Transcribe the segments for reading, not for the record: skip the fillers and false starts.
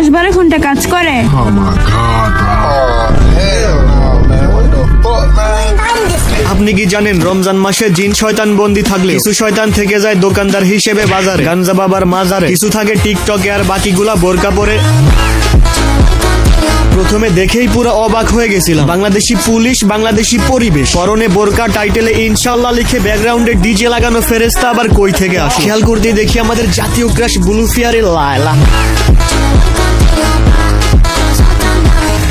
10-12 ঘন্টা কাজ করে। আপনি কি জানেন রমজান মাসে জিন শয়তান বন্দী থাকলে কিছু শয়তান থেকে যায় দোকানদার হিসেবে বাজারে, গাঞ্জা বাবার মাজারে, কিছু থাকে টিকটকে, আর বাকিগুলা বোরকা পরে। প্রথমে দেখেই পুরো অবাক হয়ে গেছিলাম। বাংলাদেশি পুলিশ, বাংলাদেশি পরিবেশ, পরনে বোরকা, টাইটেলে ইনশাআল্লাহ লিখে, ব্যাকগ্রাউন্ডে ডিজে লাগানো ফেরেশতা আবার কই থেকে আসে। খেয়াল করতেই দেখি আমাদের জাতীয় ক্রাশ ব্লু ফিয়ারে লায়লা।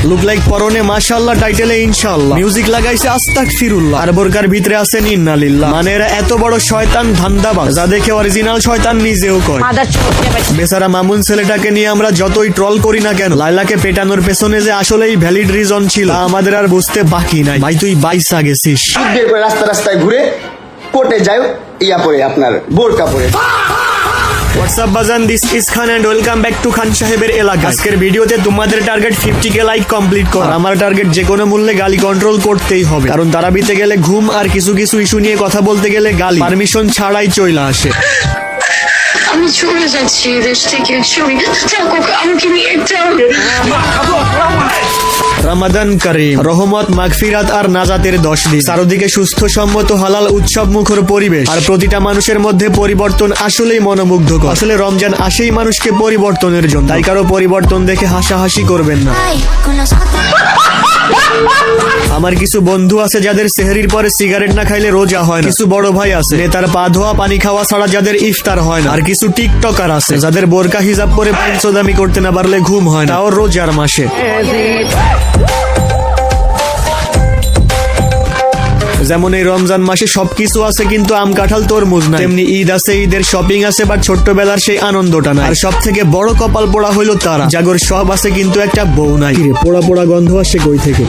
লুক লাইক পরনে মাশাআল্লাহ, টাইটেলে ইনশাআল্লাহ, মিউজিক লাগাইছে আস্তাগফিরুল্লাহ, আর বোরকার ভিতরে আছেন ইন্নালিল্লাহ। মানে এরা এত বড় শয়তান ধান্দাবাজ, যা দেখে অরিজিনাল শয়তান নিজেও কয়। বেচারা মামুন ছেলেটাকে নিয়ে আমরা যতই ট্রল করি না কেন, লাইলাকে পেটানোর পেছনে যে আসলেই ভ্যালিড রিজন ছিল আমাদের আর বুঝতে বাকি নাই। ভাই তুই বাইসা গেছিস। বের করে রাস্তায় ঘুরে কোর্টে যায় ইয়া পরে, আপনার বোরকা পরে। হোয়াটসঅ্যাপ বাজান, this is Khan and welcome back to Khan সাহেবের এলাকা। আজকের ভিডিওতে তোমাদের টার্গেট 50K লাইক কমপ্লিট করা। আমার টার্গেট যে কোনো মূল্যে গালি কন্ট্রোল করতেই হবে, কারণ তারাবিতে গেলে ঘুম, আর কিছু কিছু ইস্যু নিয়ে কথা বলতে গেলে গালি পারমিশন ছাড়াই চইলা আসে। আমি চলে যাচ্ছি দেশ থেকে, আমাকে নিয়ে রমাদান কারীম, রহমত, মাগফিরাত আর নাজাতের 10 দিন। চারদিকে সুস্থ সম্মত হালাল উৎসব মুখর পরিবেশ, আর প্রতিটা মানুষের মধ্যে পরিবর্তন আসলেই মনোমুগ্ধকর। আসলে রমজান আসেই মানুষকে পরিবর্তনের জন্য, তাই কারো পরিবর্তন দেখে হাসাহাসি করবেন না। আমার কিছু বন্ধু আছে যাদের সেহরির পরে সিগারেট না খাইলে রোজা হয় না। কিছু বড় ভাই আছে নেতার পা ধোয়া পানি খাওয়া ছাড়া যাদের ইফতার হয় না। আর কিছু টিকটকার আছে যাদের বোরকা হিজাব পরে পাঁচদামি করতে না পারলে ঘুম হয় না, তাও রোজার মাসে। যেমন এই রমজান মাসে সবকিছু আছে কিন্তু আম কাঁঠাল তরমুজ নাই, তেমনি ঈদ আছে, ঈদের শপিং আছে, বাট ছোট্টবেলার সেই আনন্দটা নাই। আর সব থেকে বড় কপাল পোড়া হইলো তারা জাগর সব আছে কিন্তু একটা বউ নাই। পোড়া পোড়া গন্ধ আসে কই থেকে?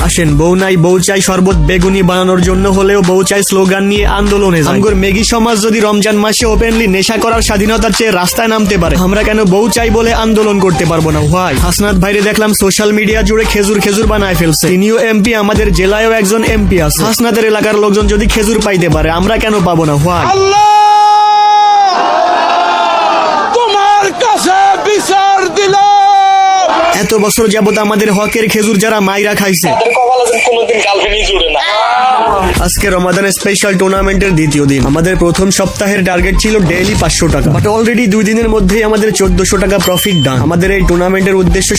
আসেন, বউ নাই বউ চাই শরবত বেগুনি বানানোর জন্য হলেও বউ চাই স্লোগান নিয়ে আন্দোলনে যায়। আমগর মেগি সমাজ যদি রমজান মাসে ওপেনলি নেশা করার স্বাধীনতার চেয়ে রাস্তায় নামতে পারে, আমরা কেন বউ চাই বলে আন্দোলন করতে পারবো না? হোয়াই? হাসনাত ভাইরে দেখলাম সোশ্যাল মিডিয়া জুড়ে খেজুর বানায় ফেলছে। তিনিও এমপি, আমাদের জেলায়ও একজন এমপি আছে। হাসনাতের এলাকার লোকজন যদি খেজুর পাইতে পারে, আমরা কেন পাবো না? হোয়াই? তোমার কাছে বিচার দিলাম। এত বছর যাবত আমাদের হকের খেজুর যারা মাইরা খাইছে, আজকে রমাদান স্পেশাল টুর্নামেন্টের দ্বিতীয় দিন। আমাদের প্রথম সপ্তাহের টার্গেট ছিল ডেইলি 500 টাকা, বাট অলরেডি 2 দিনের মধ্যেই আমাদের 1400 টাকা প্রফিট ডান। আমাদের এই টুর্নামেন্টের উদ্দেশ্য